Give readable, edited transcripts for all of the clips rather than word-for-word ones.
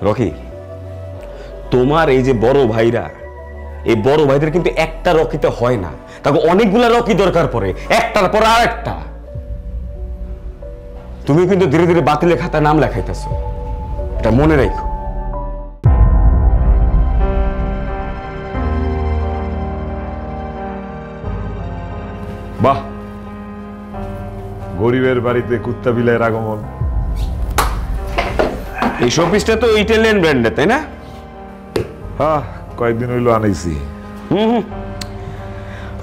Rocky, তোমার এই যে বড় ভাইরা, এই বড় ভাইদের কিন্তু একটা রকিতে হয় না, তাকে অনেকগুলা রকি দরকার পড়ে, একটার পর আর একটা। তুমি কিন্তু ধীরে ধীরে বাতিলের খাতায় নাম লেখাইতেছো, এটা মনে রাখো। বাহ, গরিবের বাড়িতে কুত্তা বিলাইয়ের আগমন। এই শোপিসটা তো ইটালিয়ান ব্র্যান্ডের, তাই না? হ্যাঁ, কয়েকদিন হইলো আনাইছি।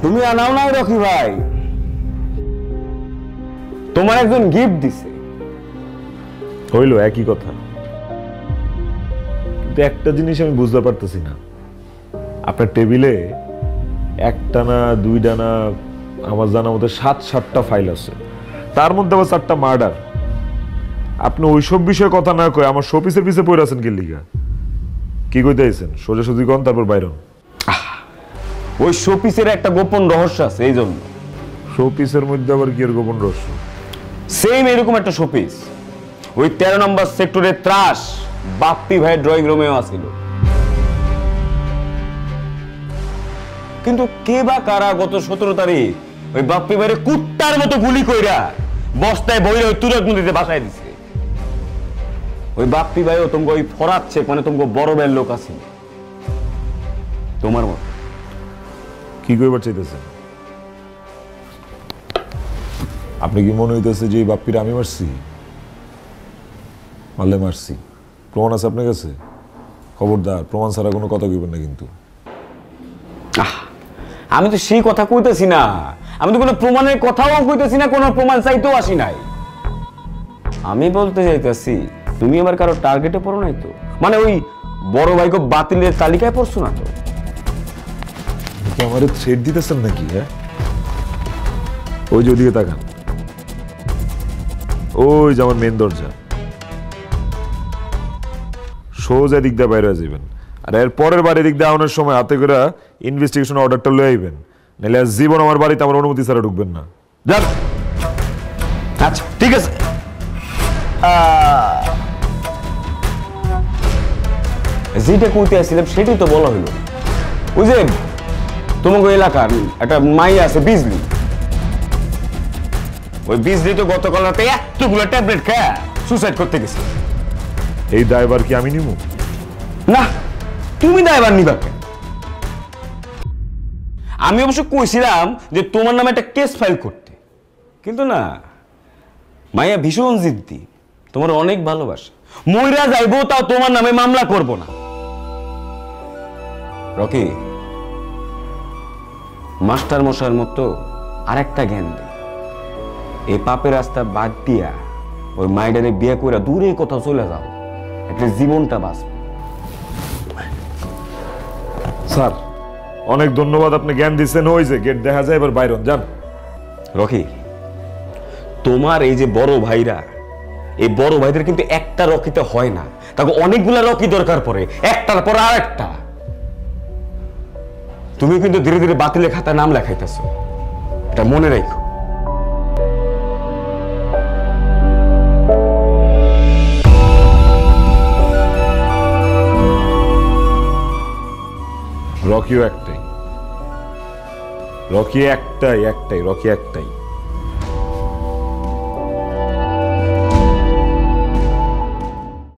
তুমি আনাও না রকি ভাই, তোমার একজন গিফট দিছে। হইলো একই কথা, কিন্তু একটা জিনিস আমি বুঝতে পারতেছি না। আপনার টেবিলে একটা না দুইটা না, আমার জানা মতো 7-7টা ফাইল আছে, তার মধ্যে আবার 4টা মার্ডার। আপনি ওইসব বিষয়ে কথা না কয়ে আমার শোপিসের পিছে পড়ে আছেন কি লিগা? কি কইতে আইছেন? সোজাসুজি কোন, তারপর বাইরন। ওই শোপিসের একটা গোপন রহস্য আছে, এই জন্য। শোপিসের মধ্যে আবার কি এর গোপন রহস্য? সেম এরকম একটা শোপিস ওই 13 নম্বর সেক্টরে ত্রাস বাপ্পি ভাইয়ের ড্রয়িং রুমেও আছিল, কিন্তু কে বা কারা গত 17 তারিখ ওই বাপ্পি ভাইয়ের কুত্তার মতো গুলি কইরা বস্তায় বইরে ওই তুরক নদীতে বাসায় দিছে। ওই বাপ্পি ভাইও তোমাকে ওই ফরাচ্ছে, মানে তোমাকে বড় বের লোক আছে তোমার মতো। কি কইবার চাইতেছেন? আপনি কি মনে হইতেছে যে এই বাপ্পিরা আমি মারছি? মারলে মারছি, প্রমাণ আছে আপনার কাছে? খবরদার, প্রমাণ ছাড়া কোনো কথা কইবেন না কিন্তু। আমি তো সেই কথা কইতেছি না, আমি তো কোনো প্রমাণের কথাও কইতেছি না, কোনো প্রমাণ চাইতেও আসি নাই। আমি বলতে চাইতেছি তুমি আবার কারো টার্গেটে পড়ো নাই তো, মানে ওই বড় ভাইকে বাতিলের তালিকায় পড়ছো না তো? আমার থ্রেড দিতেছেন নাকি? হ্যাঁ, ওই যে ওদিকে তাকান, ওই যে আমার মেন দরজা, সোজা দিক দিয়ে বাইরে যাবেন, আর এর পরের বাড়ি দিক দিয়ে আনার সময় হাতে করে ইনভেস্টিগেশন অর্ডারটা লয়ে আইবেন, নাহলে জীবন আমার বাড়িতে আমার অনুমতি ছাড়া ঢুকবেন না। যান। আচ্ছা ঠিক আছে। যেটা কইতে আসছিলাম সেটাই তো বলা হইল। ওই যে তোমাকে এলাকার একটা মাই আছে বিজলি, ওই বিজলি তো গতকাল রাতে এতগুলো ট্যাবলেট খেয়ে সুসাইড করতে গেছে। এই দায়ভার কি আমি নিব? না, তুমি দায়ভার নিবা কেন? আমি অবশ্য কইছিলাম যে তোমার নামে একটা কেস ফাইল করতে, কিন্তু না, মাইয়া ভীষণ জিদ্দি, তোমার অনেক ভালোবাসে, মইরা যাইবো তাও তোমার নামে মামলা করব না। রকি, মাস্টার মশাইয়ের মতো আরেকটা জ্ঞান দে, এই পাপের রাস্তা বাদ দিয়া ওই মাইডারে বিয়ে কইরা দূরে কোথাও চলে যাও, একটা জীবনটা বাঁচবে। স্যার অনেক ধন্যবাদ, আপনি জ্ঞান দিচ্ছেন। ওই যে গেট দেখা যায়, এবার বাইরন যান। রকি, তোমার এই যে বড় ভাইরা, এই বড় ভাইদের কিন্তু একটা রকিতে হয় না, তাকে অনেকগুলা রকি দরকার পড়ে, একটার পর আর একটা। তুমি কিন্তু ধীরে ধীরে বাতিলের খাতায় নাম লেখাইতেছো, এটা মনে রাখো। রকিও একটাই, রকি একটাই, রকি একটাই।